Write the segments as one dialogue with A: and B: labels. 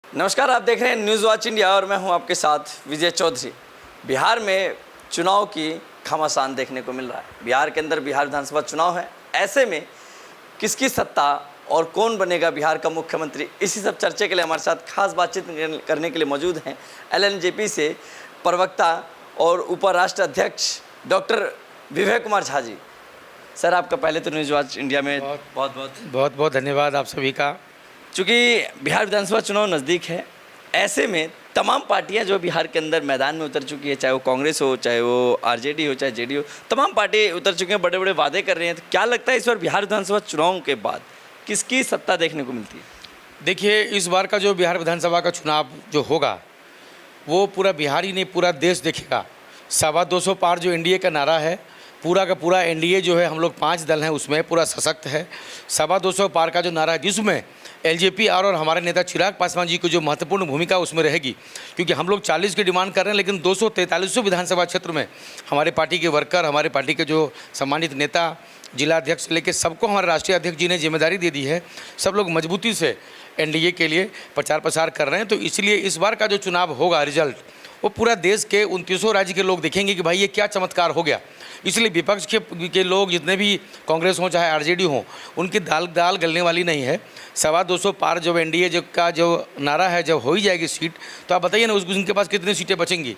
A: नमस्कार, आप देख रहे हैं न्यूज़ वॉच इंडिया और मैं हूं आपके साथ विजय चौधरी। बिहार में चुनाव की घमासान देखने को मिल रहा है। बिहार के अंदर बिहार विधानसभा चुनाव है। ऐसे में किसकी सत्ता और कौन बनेगा बिहार का मुख्यमंत्री, इसी सब चर्चे के लिए हमारे साथ खास बातचीत करने के लिए मौजूद हैं एलएनजेपी से प्रवक्ता और उपराष्ट्र अध्यक्ष डॉक्टर विवेक कुमार झा जी। सर, आपका पहले तो न्यूज़ वॉच इंडिया में बहुत बहुत
B: धन्यवाद आप सभी का।
A: चूँकि बिहार विधानसभा चुनाव नज़दीक है, ऐसे में तमाम पार्टियां जो बिहार के अंदर मैदान में उतर चुकी है, चाहे वो कांग्रेस हो, चाहे वो आरजेडी हो, चाहे जेडीयू, तमाम पार्टी उतर चुकी हैं, बड़े बड़े वादे कर रहे हैं। तो क्या लगता है इस बार बिहार विधानसभा चुनाव के बाद किसकी सत्ता देखने को मिलती है?
B: देखिए, इस बार का जो बिहार विधानसभा का चुनाव जो होगा वो पूरा बिहार ही नहीं, पूरा देश देखेगा। 225 पार जो एनडीए का नारा है, पूरा का पूरा एनडीए जो है, हम लोग 5 दल हैं उसमें, पूरा सशक्त है। 225 पार का जो नारा है, जिसमें एलजेपी और हमारे नेता चिराग पासवान जी की जो महत्वपूर्ण भूमिका उसमें रहेगी, क्योंकि हम लोग 40 की डिमांड कर रहे हैं, लेकिन 243 विधानसभा क्षेत्र में हमारे पार्टी के वर्कर, हमारे पार्टी के जो सम्मानित नेता, जिला अध्यक्ष से लेकर सबको हमारे राष्ट्रीय अध्यक्ष जी ने जिम्मेदारी दे दी है। सब लोग मजबूती से एनडीए के लिए प्रचार प्रसार कर रहे हैं। तो इसलिए इस बार का जो चुनाव होगा, रिजल्ट वो पूरा देश के 29 राज्य के लोग देखेंगे कि भाई ये क्या चमत्कार हो गया। इसलिए विपक्ष के लोग, जितने भी कांग्रेस हों चाहे आरजेडी हों, उनकी दाल गलने वाली नहीं है। 225 पार जब एनडीए का जो नारा है, जब हो ही जाएगी सीट, तो आप बताइए ना उनके पास कितनी सीटें बचेंगी।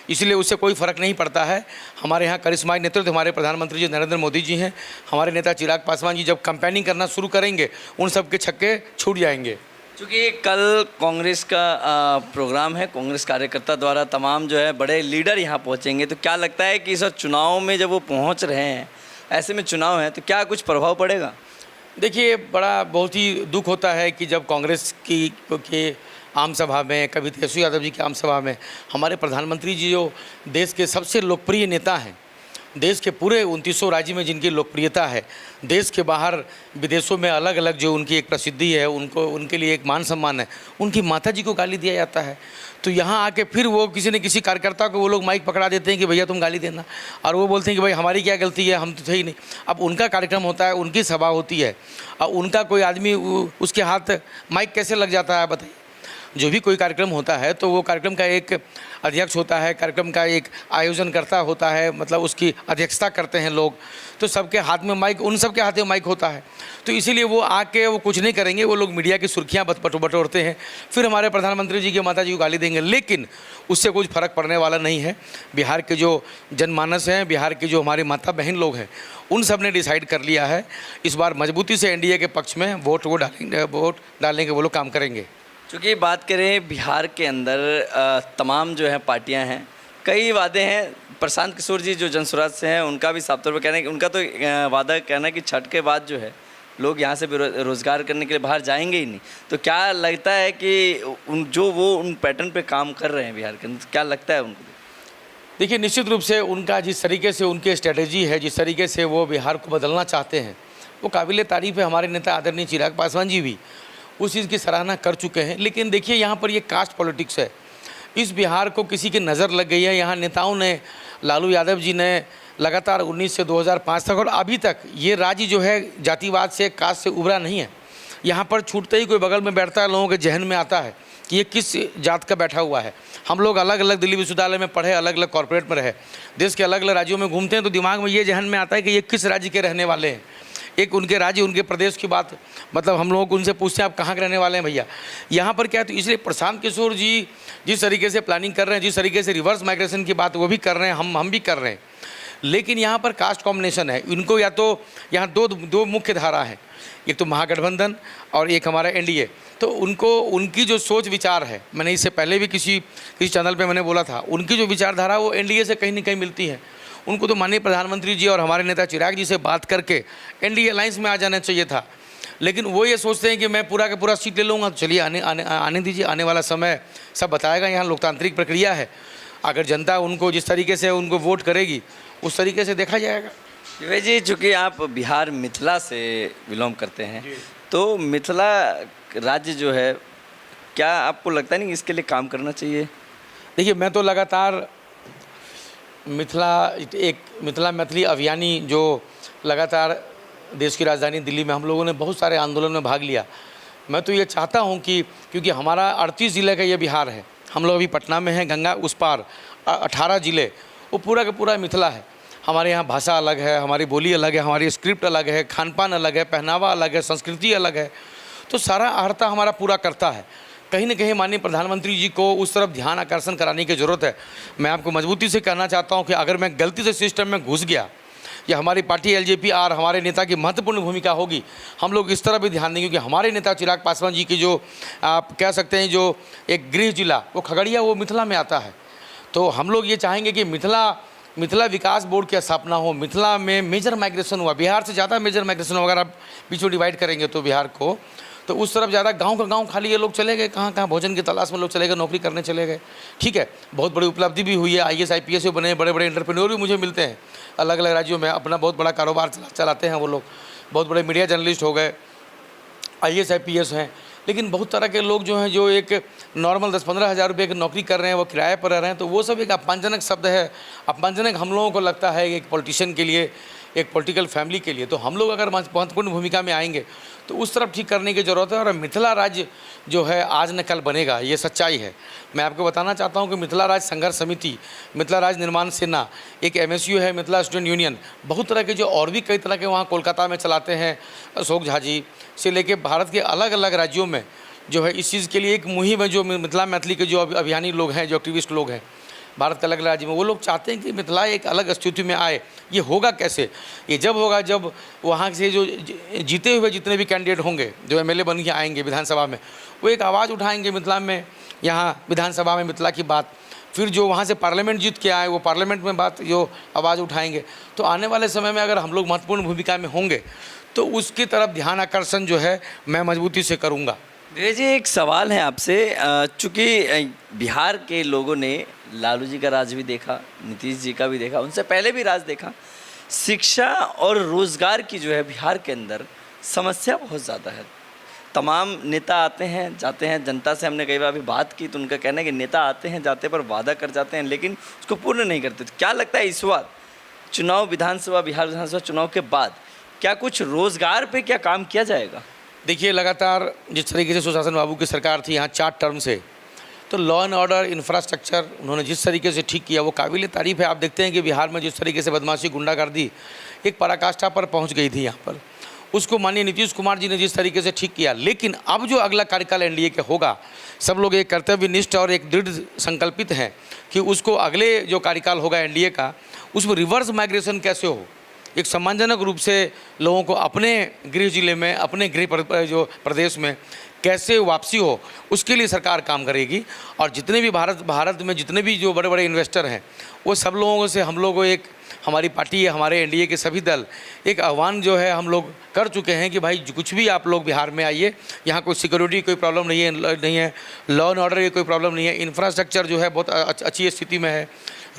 B: इसलिए उससे कोई फ़र्क नहीं पड़ता है। हमारे यहाँ करिश्माई नेतृत्व हमारे प्रधानमंत्री जी नरेंद्र मोदी जी हैं, हमारे नेता चिराग पासवान जी जब कैंपेनिंग करना शुरू करेंगे, उन सब के छक्के छूट जाएंगे।
A: क्योंकि कल कांग्रेस का प्रोग्राम है, कांग्रेस कार्यकर्ता द्वारा तमाम जो है बड़े लीडर यहाँ पहुँचेंगे, तो क्या लगता है कि इस चुनाव में जब वो पहुँच रहे हैं, ऐसे में चुनाव है, तो क्या कुछ प्रभाव पड़ेगा?
B: देखिए, बहुत ही दुख होता है कि जब कांग्रेस की आम सभा में, कभी तेजस्वी यादव जी की आम सभा में, हमारे प्रधानमंत्री जी जो देश के सबसे लोकप्रिय नेता हैं, देश के पूरे 29 राज्य में जिनकी लोकप्रियता है, देश के बाहर विदेशों में अलग अलग जो उनकी एक प्रसिद्धि है, उनके लिए एक मान सम्मान है, उनकी माता जी को गाली दिया जाता है। तो यहाँ आके फिर वो किसी न किसी कार्यकर्ता को वो लोग माइक पकड़ा देते हैं कि भैया तुम गाली देना, और वो बोलते हैं कि भाई हमारी क्या गलती है, हम तो थे ही नहीं। अब उनका कार्यक्रम होता है, उनकी सभा होती है, और उनका कोई आदमी उसके हाथ माइक कैसे लग जाता है बताइए। जो भी कोई कार्यक्रम होता है तो वो कार्यक्रम का एक अध्यक्ष होता है, कार्यक्रम का एक आयोजनकर्ता होता है, मतलब उसकी अध्यक्षता करते हैं लोग, तो सबके हाथ में माइक, उन सब के हाथ में माइक होता है। तो इसीलिए वो आके वो कुछ नहीं करेंगे, वो लोग मीडिया की सुर्खियाँ बटोरते हैं, फिर हमारे प्रधानमंत्री जी की माता जी को गाली देंगे, लेकिन उससे कुछ फ़र्क पड़ने वाला नहीं है। बिहार के जो जनमानस हैं, बिहार के जो हमारे माता बहन लोग हैं, उन सब ने डिसाइड कर लिया है इस बार मजबूती से एनडीए के पक्ष में वोट डालने के वो लोग काम करेंगे।
A: क्योंकि बात करें बिहार के अंदर तमाम जो है पार्टियां हैं, कई वादे हैं। प्रशांत किशोर जी जो जनसुराज से हैं, उनका भी साफ तौर पर कहना है कि उनका तो वादा कहना है कि छठ के बाद जो है लोग यहाँ से रोज़गार करने के लिए बाहर जाएंगे ही नहीं। तो क्या लगता है कि उन पैटर्न पे काम कर रहे हैं बिहार के अंदर, क्या लगता है उनको?
B: देखिए, निश्चित रूप से उनका जिस तरीके से उनकी स्ट्रेटेजी है, जिस तरीके से वो बिहार को बदलना चाहते हैं, वो काबिल तारीफ़ है। हमारे नेता आदरणीय चिराग पासवान जी भी उस चीज़ की सराहना कर चुके हैं। लेकिन देखिए, यहाँ पर ये कास्ट पॉलिटिक्स है। इस बिहार को किसी की नज़र लग गई है। यहाँ नेताओं ने, लालू यादव जी ने लगातार 19 से 2005 तक और अभी तक ये राज्य जो है जातिवाद से, कास्ट से उभरा नहीं है। यहाँ पर छूटते ही कोई बगल में बैठता है, लोगों के जहन में आता है कि ये किस जात का बैठा हुआ है। हम लोग अलग अलग दिल्ली विश्वविद्यालय में पढ़े, अलग अलग कॉर्पोरेट में रहे, देश के अलग अलग राज्यों में घूमते हैं, तो दिमाग में ये जहन में आता है कि ये किस राज्य के रहने वाले हैं। एक उनके राज्य, उनके प्रदेश की बात, मतलब हम लोग उनसे पूछते हैं आप कहाँ के रहने वाले हैं भैया। यहाँ पर क्या है, तो इसलिए प्रशांत किशोर जी जिस तरीके से प्लानिंग कर रहे हैं, जिस तरीके से रिवर्स माइग्रेशन की बात वो भी कर रहे हैं, हम भी कर रहे हैं, लेकिन यहाँ पर कास्ट कॉम्बिनेशन है। इनको या तो यहाँ दो मुख्य धारा है, एक तो महागठबंधन और एक हमारा एनडीए। तो उनको उनकी जो सोच विचार है, मैंने इससे पहले भी किसी चैनल पे मैंने बोला था, उनकी जो विचारधारा वो एनडीए से कहीं न कहीं मिलती है। उनको तो माननीय प्रधानमंत्री जी और हमारे नेता चिराग जी से बात करके एनडीए अलायंस में आ जाना चाहिए था, लेकिन वो ये सोचते हैं कि मैं पूरा का पूरा सीट ले लूँगा। तो चलिए आने दीजिए, आने वाला समय सब बताएगा। यहाँ लोकतांत्रिक प्रक्रिया है, अगर जनता उनको जिस तरीके से उनको वोट करेगी उस तरीके से देखा जाएगा।
A: विवेक जी, चूँकि आप बिहार मिथिला से बिलोंग करते हैं, तो मिथिला राज्य जो है, क्या आपको लगता नहीं इसके लिए काम करना चाहिए?
B: देखिए, मैं तो लगातार मिथिला मैथिली अभियानी जो लगातार देश की राजधानी दिल्ली में हम लोगों ने बहुत सारे आंदोलन में भाग लिया, मैं तो ये चाहता हूँ कि क्योंकि हमारा 38 ज़िले का ये बिहार है, हम लोग अभी पटना में हैं, गंगा उस पार 18 ज़िले, वो पूरा का पूरा मिथिला है। हमारे यहाँ भाषा अलग है, हमारी बोली अलग है, हमारी स्क्रिप्ट अलग है, खान पान अलग है, पहनावा अलग है, संस्कृति अलग है, तो सारा अर्हता हमारा पूरा करता है। कहीं ना कहीं माननीय प्रधानमंत्री जी को उस तरफ ध्यान आकर्षण कराने की ज़रूरत है। मैं आपको मजबूती से कहना चाहता हूँ कि अगर मैं गलती से सिस्टम में घुस गया या हमारी पार्टी एलजेपी और हमारे नेता की महत्वपूर्ण भूमिका होगी, हम लोग इस तरह भी ध्यान देंगे, क्योंकि हमारे नेता चिराग पासवान जी की जो आप कह सकते हैं जो एक गृह जिला वो खगड़िया, वो मिथिला में आता है। तो हम लोग ये चाहेंगे कि मिथिला विकास बोर्ड की स्थापना हो। मिथिला में मेजर माइग्रेशन हुआ, बिहार से ज़्यादा मेजर माइग्रेशन हो। अगर आप बीचों डिवाइड करेंगे तो बिहार को, तो उस तरफ ज़्यादा गांव का गांव खाली ये लोग चले गए, कहाँ भोजन की तलाश में लोग चले गए, नौकरी करने चले गए। ठीक है, बहुत बड़ी उपलब्धि भी हुई है, IAS IPS बने, बड़े बड़े एंटरप्रेन्योर भी मुझे मिलते हैं अलग अलग राज्यों में, अपना बहुत बड़ा कारोबार चलाते हैं वो लोग। बहुत बड़े मीडिया जर्नलिस्ट हो गए, IAS IPS हैं। लेकिन बहुत तरह के लोग जो हैं, जो एक नॉर्मल 10-15 हज़ार रुपये की नौकरी कर रहे हैं, वो किराए पर रह रहे हैं, तो वो सब एक अपमानजनक शब्द है। अपमानजनक हम लोगों को लगता है एक पॉलिटिशियन के लिए, एक पॉलिटिकल फैमिली के लिए। तो हम लोग अगर महत्वपूर्ण भूमिका में आएंगे तो उस तरफ ठीक करने की ज़रूरत है। और मिथिला राज्य जो है आज न कल बनेगा, ये सच्चाई है। मैं आपको बताना चाहता हूँ कि मिथिला राज्य संघर्ष समिति, मिथिला राज्य निर्माण सेना, एक MSU है, मिथिला स्टूडेंट यूनियन, बहुत तरह के जो और भी कई तरह के वहाँ कोलकाता में चलाते हैं, अशोक झा जी से लेके भारत के अलग अलग राज्यों में जो है इस चीज़ के लिए एक मुहिम है। जो मिथिला मैथिली के जो अभियानी लोग हैं, जो एक्टिविस्ट लोग हैं भारत के अलग अलग राज्य में, वो लोग चाहते हैं कि मिथिला एक अलग स्थिति में आए। ये होगा कैसे? ये जब होगा जब वहाँ से जो जीते हुए जितने भी कैंडिडेट होंगे, जो MLA बन के आएंगे विधानसभा में, वो एक आवाज़ उठाएंगे मिथिला में, यहाँ विधानसभा में मिथिला की बात। फिर जो वहाँ से पार्लियामेंट जीत के आए, वो पार्लियामेंट में बात जो आवाज़ उठाएंगे। तो आने वाले समय में अगर हम लोग महत्वपूर्ण भूमिका में होंगे तो उसकी तरफ ध्यान आकर्षण जो है मैं मजबूती से करूँगा।
A: विवेक जी, एक सवाल है आपसे। चूँकि बिहार के लोगों ने लालू जी का राज भी देखा, नीतीश जी का भी देखा, उनसे पहले भी राज देखा। शिक्षा और रोज़गार की जो है बिहार के अंदर समस्या बहुत ज़्यादा है। तमाम नेता आते हैं जाते हैं, जनता से हमने कई बार अभी बात की तो उनका कहना है कि नेता आते हैं जाते पर वादा कर जाते हैं लेकिन उसको पूर्ण नहीं करते। तो क्या लगता है इस बार चुनाव, विधानसभा, बिहार विधानसभा चुनाव के बाद क्या कुछ रोज़गार पे क्या काम किया जाएगा?
B: देखिए, लगातार जिस तरीके से सुशासन बाबू की सरकार थी यहाँ 4 टर्म से, तो लॉ एंड ऑर्डर, इंफ्रास्ट्रक्चर उन्होंने जिस तरीके से ठीक किया वो काबिल तारीफ़ है। आप देखते हैं कि बिहार में जिस तरीके से बदमाशी, गुंडागर्दी एक पराकाष्ठा पर पहुंच गई थी यहाँ पर, उसको माननीय नीतीश कुमार जी ने जिस तरीके से ठीक किया। लेकिन अब जो अगला कार्यकाल NDA का होगा, सब लोग एक कर्तव्यनिष्ठ और एक दृढ़ संकल्पित हैं कि उसको अगले जो कार्यकाल होगा NDA का, उसमें रिवर्स माइग्रेशन कैसे हो, एक सम्मानजनक रूप से लोगों को अपने गृह जिले में, अपने गृह जो प्रदेश में कैसे वापसी हो, उसके लिए सरकार काम करेगी। और जितने भी भारत में जितने भी जो बड़े बड़े इन्वेस्टर हैं, वो सब लोगों से हम लोग एक, हमारी पार्टी है, हमारे NDA के सभी दल एक आह्वान जो है हम लोग कर चुके हैं कि भाई कुछ भी आप लोग बिहार में आइए, यहाँ कोई सिक्योरिटी कोई प्रॉब्लम नहीं है, लॉ एंड ऑर्डर की कोई प्रॉब्लम नहीं है, इंफ्रास्ट्रक्चर जो है बहुत अच्छी स्थिति में है,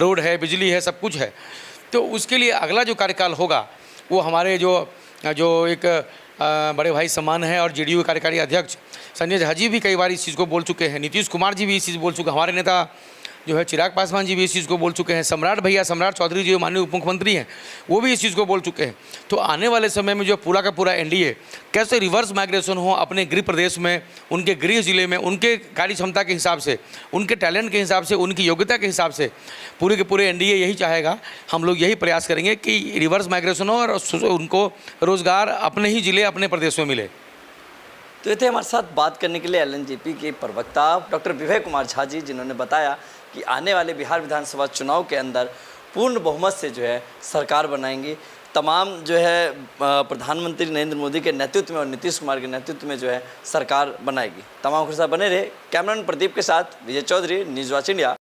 B: रोड है, बिजली है, सब कुछ है। तो उसके लिए अगला जो कार्यकाल होगा वो हमारे जो एक बड़े भाई समान है और JDU के कार्यकारी अध्यक्ष संजय झा जी भी कई बार इस चीज़ को बोल चुके हैं, नीतीश कुमार जी भी इस चीज़ बोल चुके हैं, हमारे नेता जो है चिराग पासवान जी भी इस चीज़ को बोल चुके हैं, सम्राट चौधरी जी माननीय उप मुख्यमंत्री हैं, वो भी इस चीज़ को बोल चुके हैं। तो आने वाले समय में जो पूरा का पूरा NDA कैसे रिवर्स माइग्रेशन हो अपने गृह प्रदेश में, उनके गृह जिले में, उनके कार्य क्षमता के हिसाब से, उनके टैलेंट के हिसाब से, उनकी योग्यता के हिसाब से पूरे के पूरे NDA यही चाहेगा। हम लोग यही प्रयास करेंगे कि रिवर्स माइग्रेशन हो और उनको रोज़गार अपने ही जिले, अपने प्रदेश में मिले।
A: तो ये थे हमारे साथ बात करने के लिए LNJP के प्रवक्ता डॉक्टर विवेक कुमार झा जी, जिन्होंने बताया कि आने वाले बिहार विधानसभा चुनाव के अंदर पूर्ण बहुमत से जो है सरकार बनाएंगी। तमाम जो है प्रधानमंत्री नरेंद्र मोदी के नेतृत्व में और नीतीश कुमार के नेतृत्व में जो है सरकार बनाएगी। तमाम के साथ बने रहे। कैमरामैन प्रदीप के साथ विजय चौधरी, न्यूज़ वॉच इंडिया।